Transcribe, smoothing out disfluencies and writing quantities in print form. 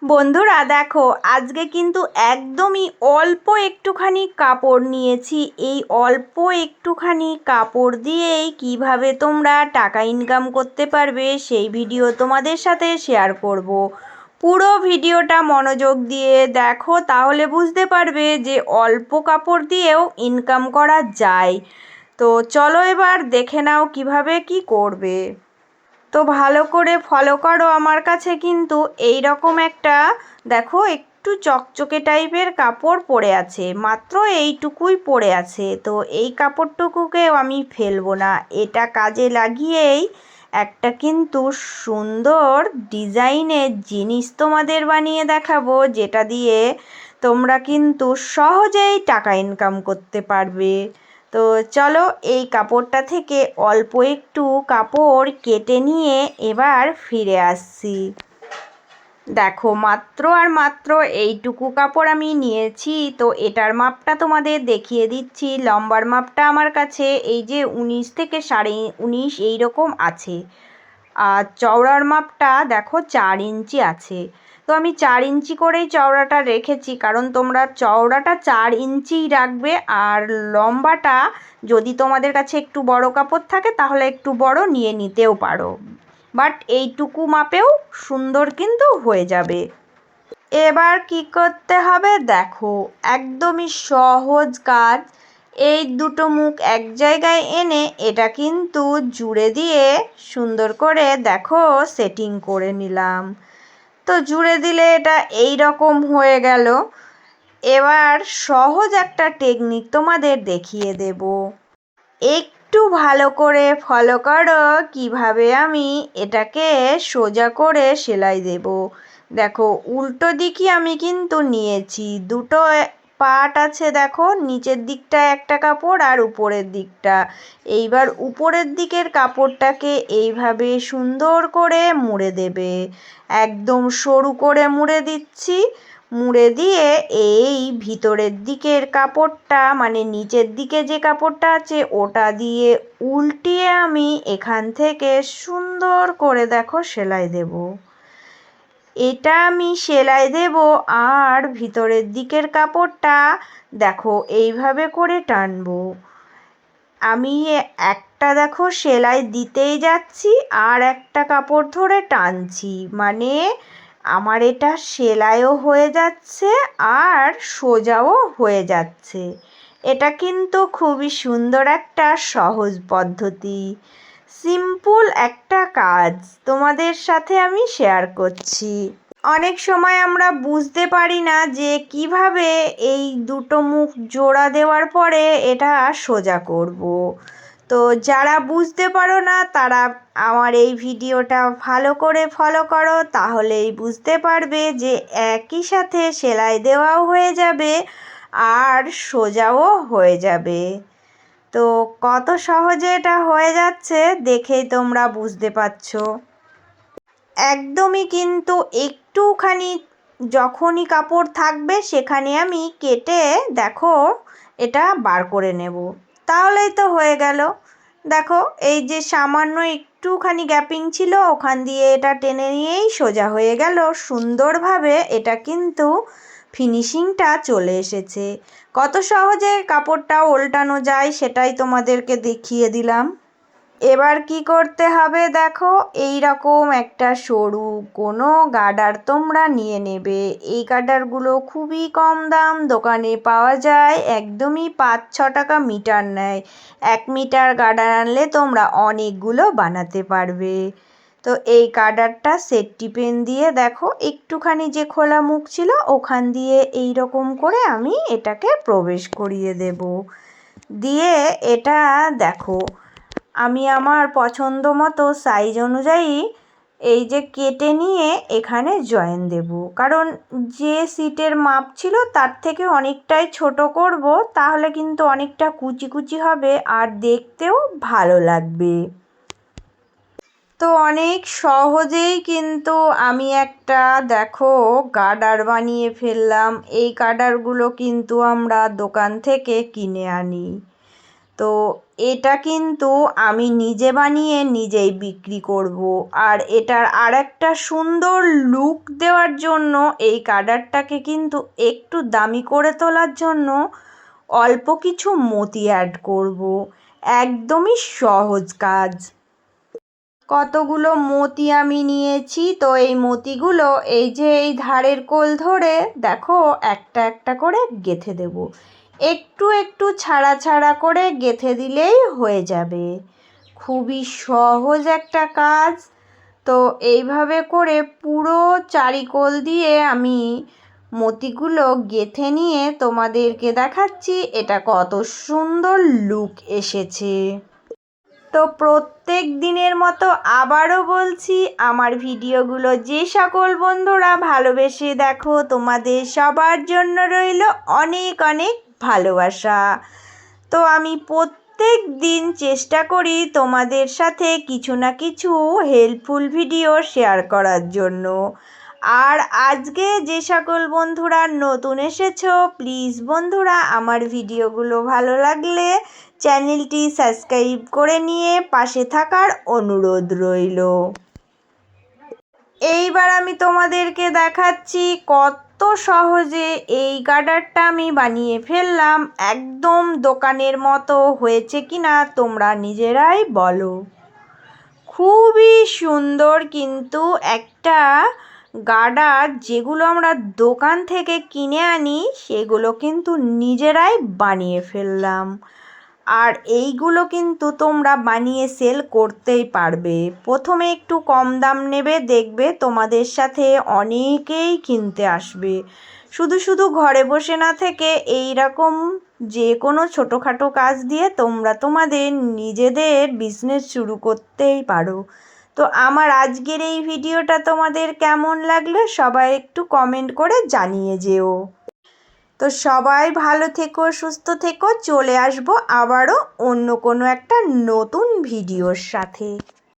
বন্ধুরা দেখো, আজকে কিন্তু একদমই অল্প একটুখানি কাপড় নিয়েছি। এই অল্প একটুখানি কাপড় দিয়েই কিভাবে তোমরা টাকা ইনকাম করতে পারবে সেই ভিডিও তোমাদের সাথে শেয়ার করব। পুরো ভিডিওটা মনোযোগ দিয়ে দেখো, তাহলে বুঝতে পারবে যে অল্প কাপড় দিয়েও ইনকাম করা যায়। তো চলো এবার দেখে নাও কিভাবে কি করবে। তো ভালো করে ফলো করো। আমার কাছে কিন্তু এই রকম একটা দেখো একটু চকচকে টাইপের কাপড় পরে আছে, মাত্র এইটুকুই পরে আছে। তো এই কাপড়টুকুকেও আমি ফেলবো না, এটা কাজে লাগিয়েই একটা কিন্তু সুন্দর ডিজাইনের জিনিস তোমাদের বানিয়ে দেখাবো, যেটা দিয়ে তোমরা কিন্তু সহজেই টাকা ইনকাম করতে পারবে। তো চলো, এই কাপড়টা থেকে অল্প একটু কাপড় কেটে নিয়ে এবার ফিরে আসছি। দেখো, মাত্র আর মাত্র এইটুকু কাপড় আমি নিয়েছি। তো এটার মাপটা তোমাদের দেখিয়ে দিচ্ছি। লম্বার মাপটা আমার কাছে এই যে 19 থেকে 19.5 এইরকম আছে। আর চওড়ার মাপটা দেখো 4 ইঞ্চি আছে। তো আমি 4 ইঞ্চি করেই চওড়াটা রেখেছি, কারণ তোমরা চওড়াটা 4 ইঞ্চিই রাখবে। আর লম্বাটা যদি তোমাদের কাছে একটু বড় কাপড় থাকে তাহলে একটু বড় নিয়ে নিতেও পারো, বাট এইটুকু মাপেও সুন্দর কিন্তু হয়ে যাবে। এবার কি করতে হবে দেখো, একদমই সহজ কাজ। এই দুটো মুখ এক জায়গায় এনে এটা কিন্তু জুড়ে দিয়ে সুন্দর করে দেখো সেটিং করে নিলাম। তো জুড়ে দিলে এটা এই রকম হয়ে গেল। এবার সহজ একটা টেকনিক তোমাদের দেখিয়ে দেব, একটু ভালো করে ফলো করো কিভাবে আমি এটাকে সোজা করে সেলাই দেব। দেখো, উল্টো দিকই আমি কিন্তু নিয়েছি, দুটো পার্ট আছে। দেখো, নিচের দিকটা একটা কাপড় আর উপরের দিকটা। এইবার উপরের দিকের কাপড়টাকে এইভাবে সুন্দর করে মুড়ে দেবে। একদম সরু করে মুড়ে দিচ্ছি। মুড়ে দিয়ে এই ভিতরের দিকের কাপড়টা, মানে নিচের দিকে যে কাপড়টা আছে ওটা দিয়ে উল্টিয়ে আমি এখান থেকে সুন্দর করে দেখো সেলাই দেব। এটা আমি সেলাই দেব। আর ভিতরের দিকের কাপড়টা দেখো এইভাবে করে টানবো। আমি একটা দেখো সেলাই দিতেই যাচ্ছি আর একটা কাপড় ধরে টানছি, মানে আমার এটা সেলাইও হয়ে যাচ্ছে আর সোজাও হয়ে যাচ্ছে। এটা কিন্তু খুবই সুন্দর একটা সহজ পদ্ধতি, সিম্পল একটা কাজ তোমাদের সাথে আমি শেয়ার করছি। অনেক সময় আমরা বুঝতে পারি না যে কিভাবে এই দুটো মুখ জোড়া দেওয়ার পরে এটা সোজা করব। তো যারা বুঝতে পারো না তারা আমার এই ভিডিওটা ভালো করে ফলো করো, তাহলেই বুঝতে পারবে যে একই সাথে সেলাই দেওয়াও হয়ে যাবে আর সোজাও হয়ে যাবে। তো কত সহজে এটা হয়ে যাচ্ছে দেখেই তোমরা বুঝতে পারছো। একদমই কিন্তু একটুখানি যখনই কাপড় থাকবে সেখানে আমি কেটে দেখো এটা বার করে নেব, তাহলেই তো হয়ে গেল। দেখো, এই যে সামান্য একটুখানি গ্যাপিং ছিল ওখান দিয়ে এটা টেনে নিয়েই সোজা হয়ে গেল সুন্দরভাবে। এটা কিন্তু ফিনিশিংটা চলে এসেছে। কত সহজে কাপড়টা উল্টানো যায় সেটাই তোমাদেরকে দেখিয়ে দিলাম। এবার কি করতে হবে দেখো, এই রকম একটা সরু কোনো গার্ডার তোমরা নিয়ে নেবে। এই গার্ডারগুলো খুবই কম দাম, দোকানে পাওয়া যায়, একদমই 5-6 টাকা মিটার নেয়। 1 মিটার গার্ডার আনলে তোমরা অনেকগুলো বানাতে পারবে। তো এই গার্ডারটা সেফটি পিন দিয়ে দেখো একটুখানি যে খোলা মুখ ছিল ওখান দিয়ে এই রকম করে আমি এটাকে প্রবেশ করিয়ে দেব। দিয়ে এটা দেখো আমি আমার পছন্দ মতো সাইজ অনুযায়ী এই যে কেটে নিয়ে এখানে জয়েন দেব, কারণ যে সিটের মাপ ছিল তার থেকে অনেকটাই ছোট করব, তাহলে কিন্তু অনেকটা কুচি কুচি হবে আর দেখতেও ভালো লাগবে। তো অনেক সহজেই কিন্তু আমি একটা দেখো গার্ডার বানিয়ে ফেললাম। এই গার্ডারগুলো কিন্তু আমরা দোকান থেকে কিনে আনি। তো এটা কিন্তু আমি নিজে বানিয়ে নিজেই বিক্রি করব। আর এটার আরেকটা সুন্দর লুক দেওয়ার জন্য এই কার্ডারটাকে কিন্তু একটু দামি করে তোলার জন্য অল্প কিছু মতি অ্যাড করব। একদমই সহজ কাজ। কতগুলো মতি আমি নিয়েছি, তো এই মতিগুলো এই যে এই ধারের কোল ধরে দেখো একটা একটা করে গেঁথে দেব। একটু একটু ছাড়া ছাড়া করে গেঁথে দিলেই হয়ে যাবে। খুবই সহজ একটা কাজ। তো এইভাবে করে পুরো চারিকোল দিয়ে আমি মতিগুলো গেঁথে নিয়ে তোমাদেরকে দেখাচ্ছি এটা কত সুন্দর লুক এসেছে। তো প্রত্যেক দিনের মতো আবারও বলছি, আমার ভিডিওগুলো যে সকল বন্ধুরা ভালোবেসে দেখো তোমাদের সবার জন্য রইল অনেক অনেক ভালোবাসা। তো আমি প্রত্যেক দিন চেষ্টা করি তোমাদের সাথে কিছু না কিছু হেল্পফুল ভিডিও শেয়ার করার জন্য। আর আজকে যে সকল বন্ধুরা নতুন এসেছো, প্লিজ বন্ধুরা আমার ভিডিওগুলো ভালো লাগলে চ্যানেলটি সাবস্ক্রাইব করে নিয়ে পাশে থাকার অনুরোধ রইল। এইবার আমি তোমাদেরকে দেখাচ্ছি কত সহজে এই গার্ডারটা আমি বানিয়ে ফেললাম। একদম দোকানের মতো হয়েছে কিনা তোমরা নিজেরাই বলো। খুবই সুন্দর কিন্তু একটা গার্ডার, যেগুলো আমরা দোকান থেকে কিনে আনি সেগুলো কিন্তু নিজেরাই বানিয়ে ফেললাম। আর এইগুলো কিন্তু তোমরা বানিয়ে সেল করতেই পারবে। প্রথমে একটু কম দাম নেবে, দেখবে তোমাদের সাথে অনেকেই কিনতে আসবে। শুধু শুধু ঘরে বসে না থেকে এই রকম যে কোনো ছোটোখাটো কাজ দিয়ে তোমরা তোমাদের নিজেদের বিজনেস শুরু করতেই পারো। তো আমার আজকের এই ভিডিওটা তোমাদের কেমন লাগলো সবাই একটু কমেন্ট করে জানিয়ে যেও। তো সবাই ভালো থেকো, সুস্থ থেকো। চলে আসবো আবারও অন্য কোনো একটা নতুন ভিডিওর সাথে।